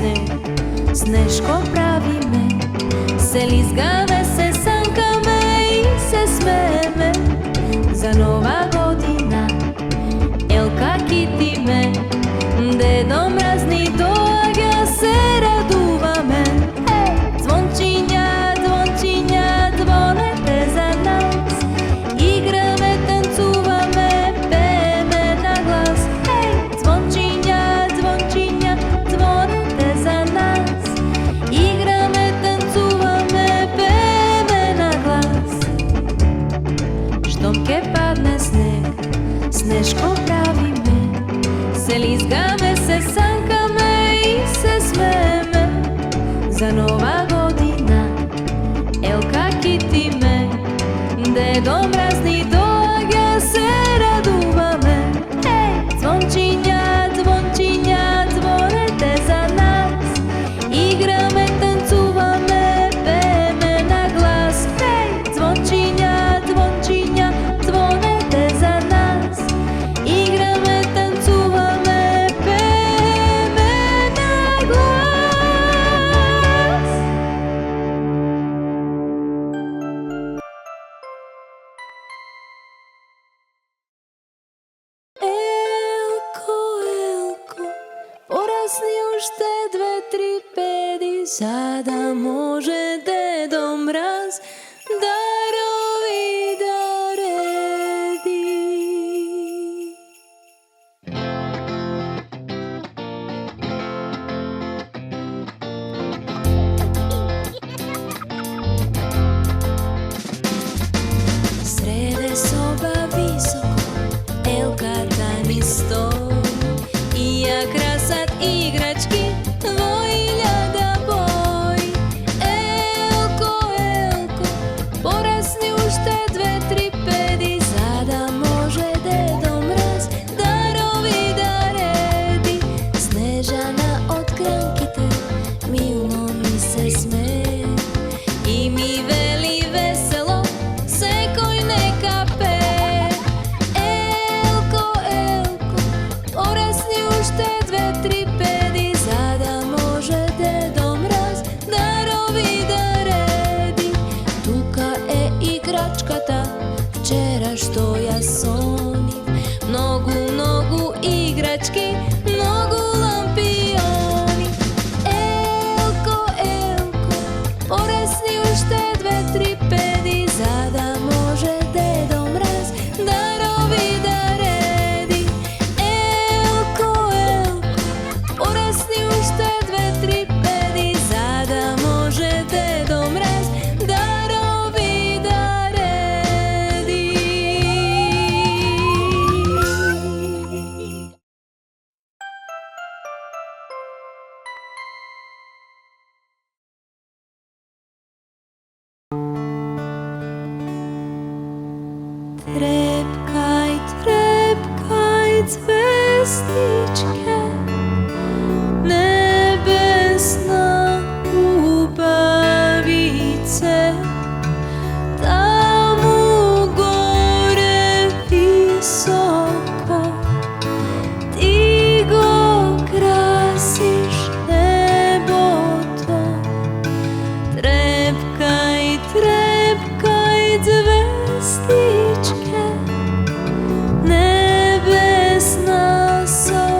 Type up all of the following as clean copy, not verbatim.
sneh, Snežko pravíme, se lízgame, se sankame i se smejeme. Za Nová godina Elka kitime, Dedo mrazni doaga se raduvame. Zvončinja, zvončinja, zvonete za nas, igrame, tancuvame, peme na glas. Zvončinja, zvončinja, zvonete za nas, igrame, tancuvame, peme na glas. Štomke padne sneg, Snežko pravíme, se lízgame, se sankame i se smejeme. Za Nová godina Elka kitime, Dedo mrazni doaga se raduvame. Zvončinja, zvončinja, zvonete za nas, igrame, tancuvame, peme na glas. Zvončinja, zvončinja, zvonete za nas, igrame, tancuvame, peme na glas. Elko, Elko, porasli už te 2-3 pedy, sada može Dedo Mraz darovi daredi. Srede soba visoko, Elka tani stoji, i ja krasat igrački, vojljada boj. Elko, Elko, porasli už te 2-3 pedy, sada može Dedo Mraz darovi daredi. Snežana od krankite, milno mi se smeje, i mi veli veselo, sekoj neka pe. Elko, Elko, porasli už te 2-3 pedy, sada može Dedo Mraz darovi daredi. Tuka igračkata, včera što ja sonim, mnogu igrački, mnogu lampioni. Elko, Elko, porasli už te 2-3 pedy, sada može Dedo Mraz darovi daredi. Elko, Elko, porasli už te 2-3 pedy, sada može Dedo Mraz darovi daredi. Trepkaj, trepkaj, zvestičke, nebesna ubavice, tam u gore visoko, ti go krasiš neboto. Trepkaj, trepkaj, zvestičke, nebesna sol.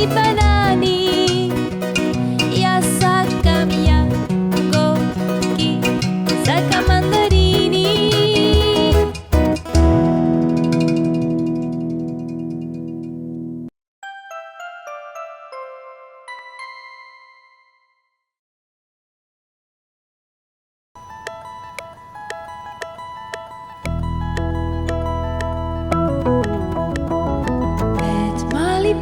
и банани. Јас сакам јаготки, сакам мандарини.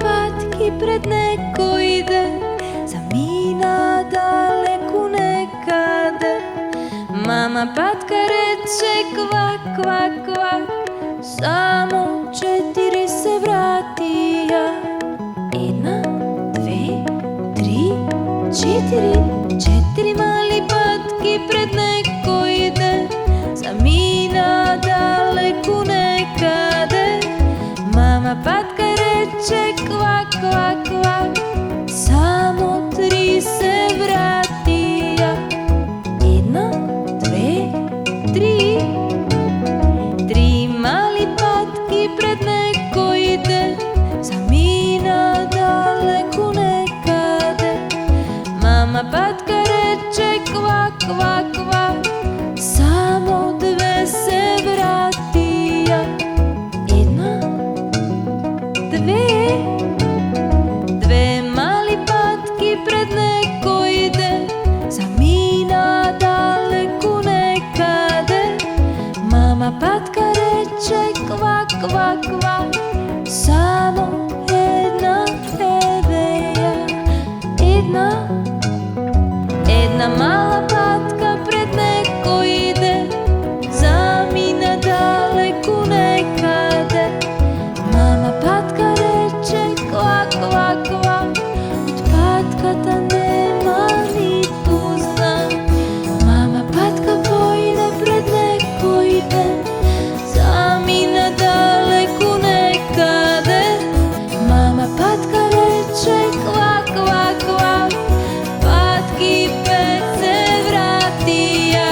Патки пред некој ден замина далеку некаде. Мама патка рече квак, квак, квак, само 4 се вратија. 1, 2, 3, 4. 4 мали патки пред некој ден замина далеку некаде. Мама патка рече квак, квак, квак, само 3 се вратија. 1, 2, 3. 3 мали патки пред некој ден замина далеку некаде. Мама патка рече квак, квак, квак, само 2 се вратија. 2 мали патки пред некој ден замина далеку некаде. Мама патка рече квак, квак, квак, само 1 евеја. 1 мала патка пред некој ден замина далеку некаде. Мама патка рече квак, квак, квак, од патката нема ниту знак. Мама патка појде пред некој ден замина далеку некаде. Мама патка рече квак, квак, квак, патки 5 се вратија.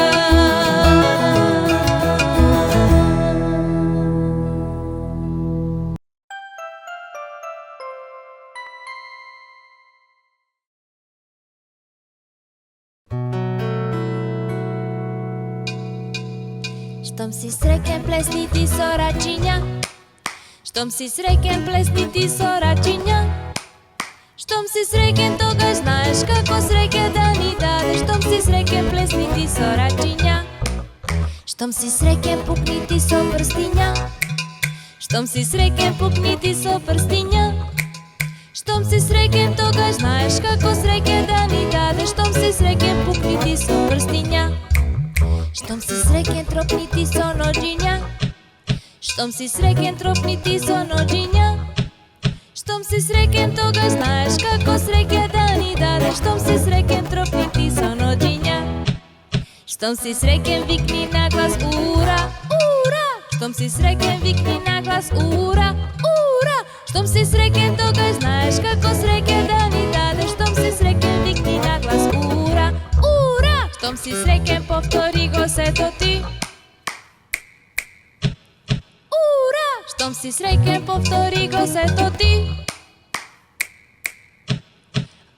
Штом си среќен плесни ти сорачиња, штом си среќен плесни ти сорачиња, штом си среќен тогаш знаеш како среќа да ни даде. Штом си среќен плесни ти сорачиња, штом си среќен пукни ти со прстиња, штом си среќен пукни ти со прстиња, штом си среќен тогаш знаеш како среќа да ни даде. Штом си среќен пукни ти со прстиња, штом си среќен тропни ти со ноđиња, штом си среќен тропни ти со ноđиња, штом си среќен тогаш знаеш како среќа да ни даде. Штом си среќен тропни ти со ноđиња, штом си среќен викни на глас ура, ура. Штом си среќен викни на глас ура, ура. Штом си среќен тогаш знаеш како среќа да ни даде. Штом си среќен викни на глас ура, ура. Штом си среќен повтори го сето ти. Ура! Штом си среќен повтори го сето ти.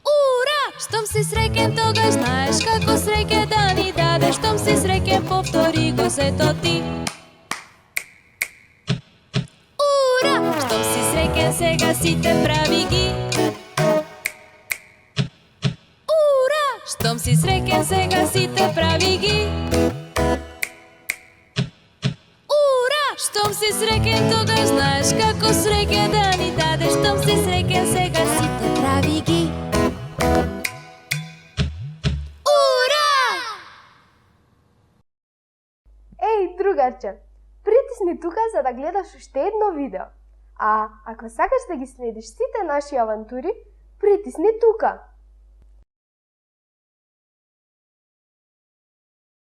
Ура! Штом си среќен тогаш знаеш како среќа да ни даде. Штом си среќен повтори го сето ти. Ура! Штом си среќен сега сите прави ги. Ура! Штом си среќен сега сите прави ги. Ура! Штом си среќен тогаш знаеш како среќа да ни даде. Штом си среќен сега сите прави ги. Ура! Еј, другарче, притисни тука за да гледаш уште едно видео. А ако сакаш да ги следиш сите наши авантури, притисни тука.